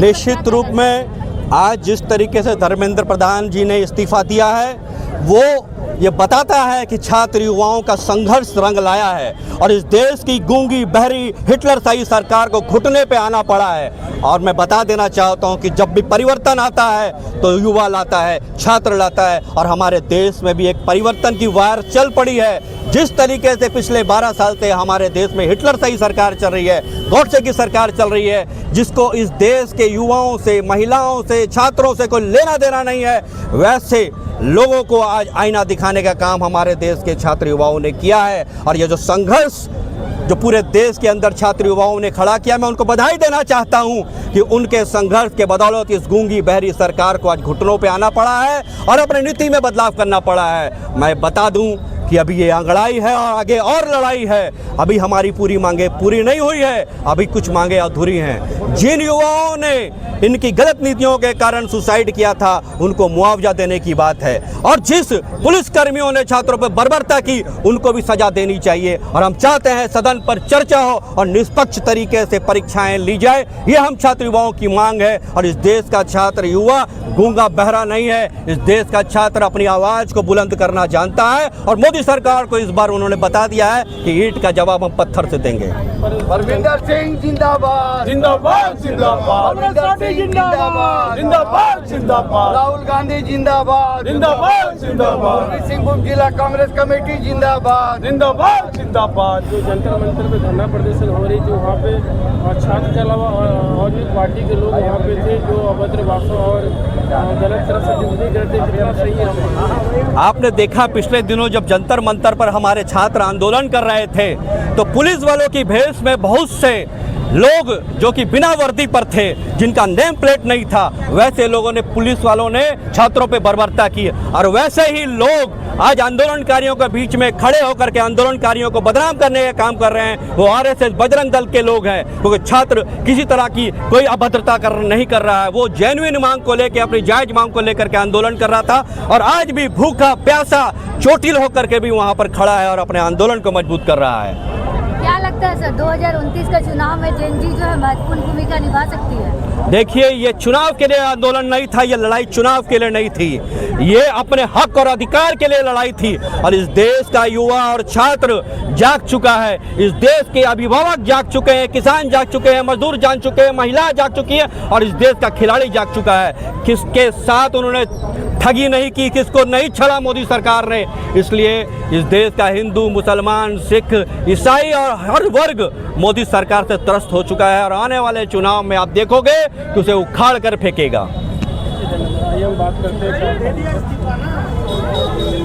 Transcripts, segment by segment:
निश्चित रूप में आज जिस तरीके से धर्मेंद्र प्रधान जी ने इस्तीफा दिया है वो ये बताता है कि छात्र युवाओं का संघर्ष रंग लाया है और इस देश की गूंगी बहरी हिटलरशाही सरकार को घुटने पे आना पड़ा है। और मैं बता देना चाहता हूं कि जब भी परिवर्तन आता है तो युवा लाता है, छात्र लाता है, और हमारे देश में भी एक परिवर्तन की वार चल पड़ी है। जिस तरीके से पिछले 12 साल से हमारे देश में हिटलरशाही सरकार चल रही है, गॉडसे की सरकार चल रही है, जिसको इस देश के युवाओं से, महिलाओं से, छात्रों से कोई लेना देना नहीं है, वैसे लोगों को आज आईना दिखाने का काम हमारे देश के छात्र युवाओं ने किया है। और ये जो संघर्ष जो पूरे देश के अंदर छात्र युवाओं ने खड़ा किया, मैं उनको बधाई देना चाहता हूं कि उनके संघर्ष के बदौलत इस गूंगी बहरी सरकार को आज घुटनों पे आना पड़ा है और अपनी नीति में बदलाव करना पड़ा है। मैं बता दूं कि अभी ये अंगड़ाई है और आगे और लड़ाई है। अभी हमारी पूरी मांगे पूरी नहीं हुई है, अभी कुछ मांगे अधूरी हैं। जिन युवाओं ने इनकी गलत नीतियों के कारण सुसाइड किया था उनको मुआवजा देने की बात है, और जिस पुलिसकर्मियों ने छात्रों पर बर्बरता की उनको भी सजा देनी चाहिए। और हम चाहते हैं सदन पर चर्चा हो और निष्पक्ष तरीके से परीक्षाएं ली जाए, ये हम छात्र युवाओं की मांग है। और इस देश का छात्र युवा गूंगा बहरा नहीं है, इस देश का छात्र अपनी आवाज को बुलंद करना जानता है, और मोदी सरकार को इस बार उन्होंने बता दिया है कि ईंट का जवाब हम पत्थर से देंगे। परविंदर सिंह जिंदाबाद, जिंदाबाद जिंदाबाद, परविंदर सिंह जिंदाबाद, जिंदाबाद जिंदाबाद, राहुल गांधी जिंदाबाद, जिंदाबाद जिंदाबाद, पूर्वी सिंहभूम जिला कांग्रेस कमेटी जिंदाबाद, जिंदाबाद जिंदाबाद। जो जंतर मंतर पे धरना प्रदर्शन हो रही थी वहाँ पे छात्र के अलावा और भी पार्टी के लोग वहाँ पे थे जो अभद्र भाषा और गलत तरह से टिप्पणी करते, कितना सही है। आपने देखा पिछले दिनों जब जंतर मंतर पर हमारे छात्र आंदोलन कर रहे थे तो पुलिस वालों की भेष में बहुत से लोग जो कि बिना वर्दी पर थे, जिनका नेम प्लेट नहीं था, वैसे लोगों ने, पुलिस वालों ने छात्रों पे बर्बरता की। और वैसे ही लोग आज आंदोलनकारियों के बीच में खड़े होकर के आंदोलनकारियों को बदनाम करने का काम कर रहे हैं। वो आरएसएस बजरंग दल के लोग हैं, क्योंकि छात्र किसी तरह की कोई अभद्रता नहीं कर रहा है। वो जेन्युइन मांग को लेकर, अपनी जायज मांग को लेकर के आंदोलन कर रहा था, और आज भी भूखा प्यासा चोटिल होकर के भी वहाँ पर खड़ा है और अपने आंदोलन को मजबूत कर रहा है। क्या लगता है सर 2029 का चुनाव में जेन जी जो है महत्वपूर्ण भूमिका निभा सकती है? देखिए, ये चुनाव के लिए आंदोलन नहीं था, ये लड़ाई चुनाव के लिए नहीं थी, ये अपने हक और अधिकार के लिए लड़ाई थी। और इस देश का युवा और छात्र जाग चुका है, इस देश के अभिभावक जाग चुके हैं, किसान जाग चुके हैं, मजदूर जाग चुके हैं, महिला जाग चुकी है, और इस देश का खिलाड़ी जाग चुका है। किसके साथ उन्होंने ठगी नहीं की, किसको नहीं छड़ा मोदी सरकार ने। इसलिए इस देश का हिंदू, मुसलमान, सिख, ईसाई और हर वर्ग मोदी सरकार से त्रस्त हो चुका है, और आने वाले चुनाव में आप देखोगे कि उसे उखाड़ कर फेंकेगा। हम बात करते हैं,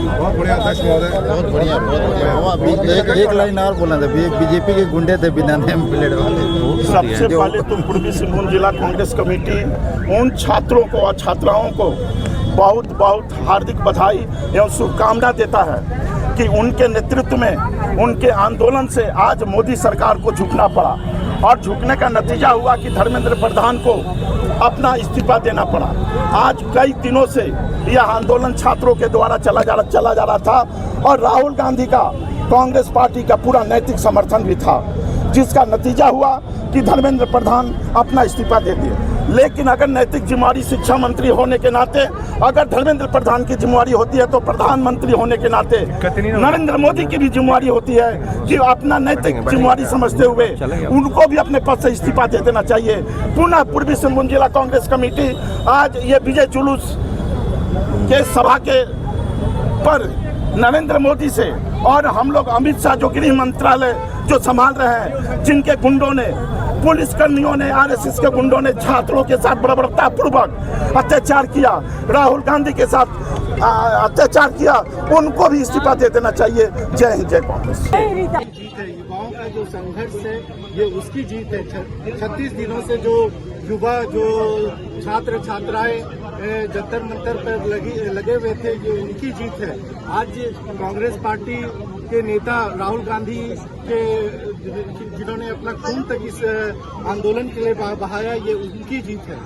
बहुत बढ़िया अध्यक्ष महोदय, बहुत बढ़िया, बहुत बढ़िया। वो अभी एक लाइन और बोलना था, बीजेपी के गुंडे थे बिना नेम प्लेट वाले। सबसे पहले तो पूर्वी सिंहभूम जिला कांग्रेस कमेटी उन छात्रों को और छात्राओं को बहुत बहुत हार्दिक बधाई एवं शुभकामना देता है कि उनके नेतृत्व में, उनके आंदोलन से आज मोदी सरकार को झुकना पड़ा, और झुकने का नतीजा हुआ कि धर्मेंद्र प्रधान को अपना इस्तीफा देना पड़ा। आज कई दिनों से यह आंदोलन छात्रों के द्वारा चला जा रहा था, और राहुल गांधी का, कांग्रेस पार्टी का पूरा नैतिक समर्थन भी था, जिसका नतीजा हुआ कि धर्मेंद्र प्रधान अपना इस्तीफा दे दिए। लेकिन अगर नैतिक जिम्मेवारी शिक्षा मंत्री होने के नाते अगर धर्मेंद्र प्रधान की जिम्मेवारी होती है, तो प्रधानमंत्री होने के नाते नरेंद्र मोदी की भी जिम्मेवारी होती है कि अपना नैतिक जिम्मेवारी समझते हुए उनको भी अपने पद से इस्तीफा दे देना चाहिए। पुनः पूर्वी सिंहभूम जिला कांग्रेस कमेटी आज ये विजय जुलूस के सभा के पर नरेंद्र मोदी से, और हम लोग अमित शाह जो गृह मंत्रालय जो संभाल रहे हैं, जिनके गुंडों ने, पुलिसकर्मियों ने, आरएसएस के गुंडों ने छात्रों के साथ बर्बरतापूर्वक अत्याचार किया, राहुल गांधी के साथ अत्याचार किया, उनको भी इस्तीफा दे देना चाहिए। जय हिंद, जय कांग्रेस। जीत है, युवाओं का जो संघर्ष है ये उसकी जीत है। 36 दिनों से जो युवा, जो छात्र छात्राएं जंतर मंतर पर लगे हुए थे, ये उनकी जीत है। आज कांग्रेस पार्टी के नेता राहुल गांधी के, जिन्होंने अपना खून तक इस आंदोलन के लिए बहाया, ये उनकी जीत है।